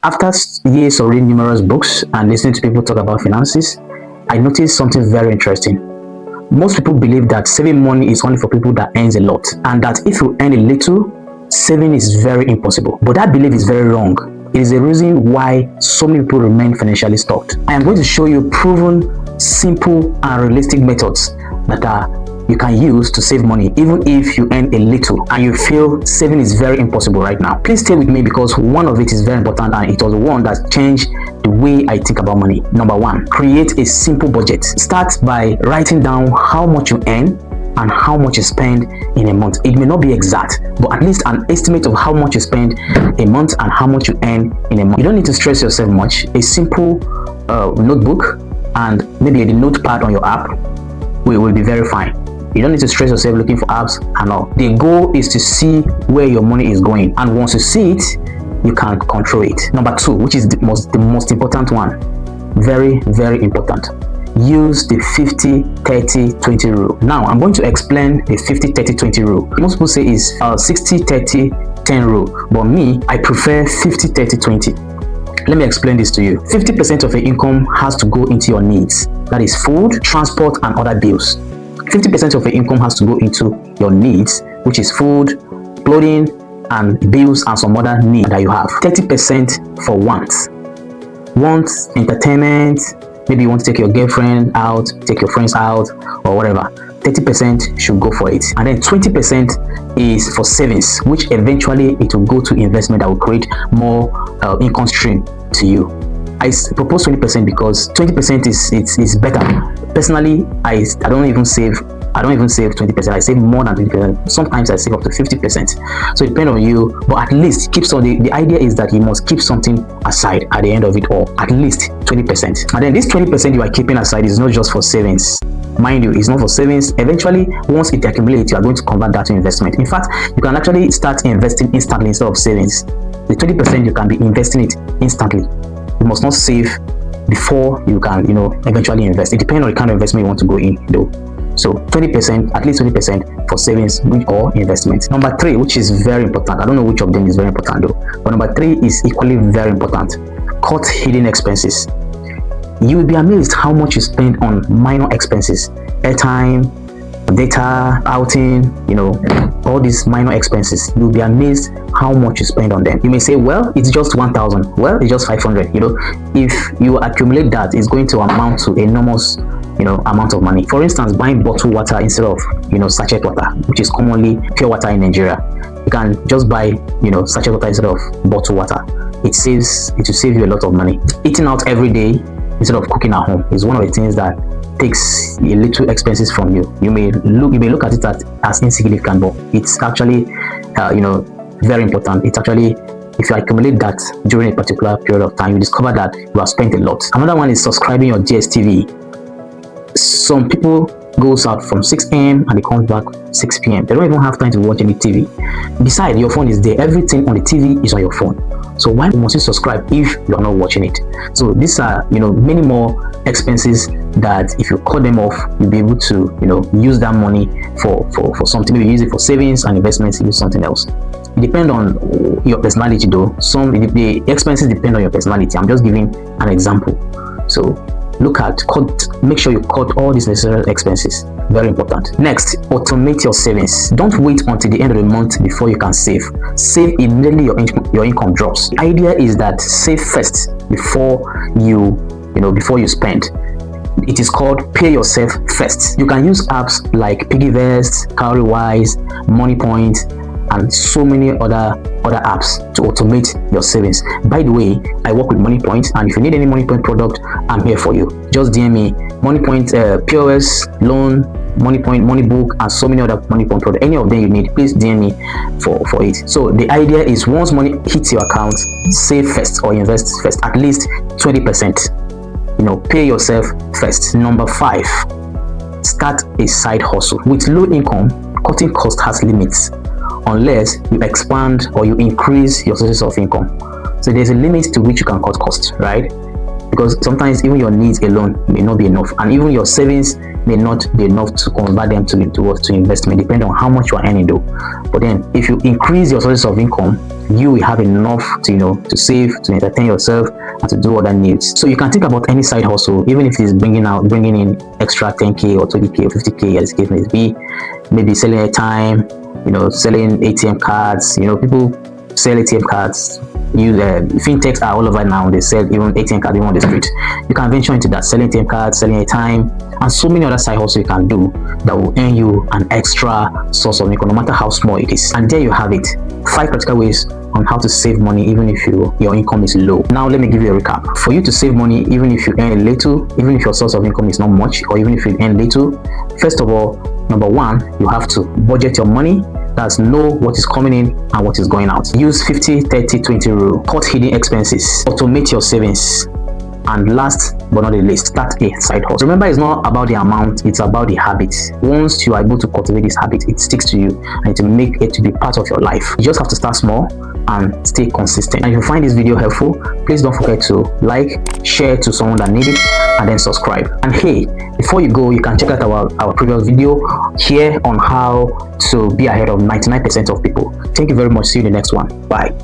After years of reading numerous books and listening to people talk about finances, I noticed something very interesting. Most people believe that saving money is only for people that earns a lot, and that if you earn a little, saving is very impossible. But that belief is very wrong. It is a reason why so many people remain financially stuck. I am going to show you proven, simple, and realistic methods that you can use to save money even if you earn a little and you feel saving is very impossible right now. Please stay with me because one of it is very important, and it was one that changed the way I think about money. Number one, create a simple budget. Start by writing down how much you earn and how much you spend in a month. It may not be exact, but at least an estimate of how much you spend a month and how much you earn in a month. You don't need to stress yourself much. A simple notebook and maybe the notepad on your app will be very fine. You don't need to stress yourself looking for apps and all. The goal is to see where your money is going, and once you see it, you can control it. Number two, which is the most important one, very, very important. Use the 50-30-20 rule. Now, I'm going to explain the 50-30-20 rule. Most people say it's 60-30-10 rule, but me, I prefer 50-30-20. Let me explain this to you. 50% of your income has to go into your needs. That is food, transport, and other bills. 50% of your income has to go into your needs, which is food, clothing, and bills, and some other needs that you have. 30% for wants. Wants, entertainment, maybe you want to take your girlfriend out, take your friends out, or whatever. 30% should go for it. And then 20% is for savings, which eventually it will go to investment that will create more income stream to you. I propose 20% because 20% is better. Personally, I don't even save 20%. I save more than 20%. Sometimes I save up to 50%. So it depends on you, but at least keep something. The idea is that you must keep something aside at the end of it all, at least 20%. And then this 20% you are keeping aside is not just for savings. Mind you, it's not for savings. Eventually, once it accumulates, you are going to convert that to investment. In fact, you can actually start investing instantly instead of savings. The 20% you can be investing it instantly. You must not save before you can, eventually invest. It depends on the kind of investment you want to go in, though. So 20%, at least 20% for savings or investment. Number three, which is very important. I don't know which of them is very important though, but number three is equally very important. Cut hidden expenses. You will be amazed how much you spend on minor expenses, airtime, data, outing, all these minor expenses. You'll be amazed how much you spend on them. You may say, well, it's just 1,000. Well, it's just 500. If you accumulate that, it's going to amount to enormous amount of money. For instance, buying bottled water instead of sachet water, which is commonly pure water in Nigeria. You can just buy sachet water instead of bottled water. It will save you a lot of money. Eating out every day instead of cooking at home is one of the things that takes a little expenses from you. You may look at it as insignificant, but it's actually very important. It's actually, if you accumulate that during a particular period of time, you discover that you have spent a lot. Another one is subscribing your DSTV. Some people goes out from 6 a.m. and they come back 6 p.m. They don't even have time to watch any TV. Besides, your phone is there. Everything on the TV is on your phone. So why must you subscribe if you are not watching it? So these are many more expenses that if you cut them off, you'll be able to use that money for something. Maybe use it for savings and investments, use something else. It depends on your personality though. The expenses depend on your personality. I'm just giving an example. So make sure you cut all these necessary expenses. Very important. Next, automate your savings. Don't wait until the end of the month before you can save. Save immediately your income drops. The idea is that save first before you spend. It is called pay yourself first. You can use apps like Piggyvest, Calorie-Wise, MoneyPoint, and so many other apps to automate your savings. By the way, I work with MoneyPoint, and if you need any MoneyPoint product, I'm here for you. Just DM me. MoneyPoint, POS, loan, MoneyPoint, Moneybook, and so many other MoneyPoint products. Any of them you need, please DM me for it. So the idea is once money hits your account, save first or invest first, at least 20%. Pay yourself first. Number 5, start a side hustle. With low income, cutting cost has limits unless you expand or you increase your sources of income. So there's a limit to which you can cut costs, right? Because sometimes even your needs alone may not be enough, and even your savings may not be enough to convert them to investment, depending on how much you are earning though. But then if you increase your sources of income, you will have enough to, to save, to entertain yourself, and to do other needs. So you can think about any side hustle, even if it is bringing in extra 10k or 20k or 50k, as the case may be. Maybe selling airtime, selling ATM cards. People sell ATM cards. Fintechs are all over now. They sell even ATM cards even on the street. You can venture into that, selling ATM cards, selling airtime, and so many other side hustles you can do that will earn you an extra source of income, no matter how small it is. And there you have it, 5 practical ways on how to save money even if your income is low. Now let me give you a recap. For you to save money even if you earn a little, even if your source of income is not much, or even if you earn little, first of all, number one, you have to budget your money. That's know what is coming in and what is going out. Use 50-30-20 rule. Cut hidden expenses. Automate your savings. And last but not the least, start a side hustle. Remember, it's not about the amount, it's about the habits. Once you are able to cultivate this habit, it sticks to you and to make it to be part of your life. You just have to start small and stay consistent. And if you find this video helpful, please don't forget to like, share to someone that needs it, and then subscribe. And hey, before you go, you can check out our previous video here on how to be ahead of 99% of people. Thank you very much. See you in the next one. Bye.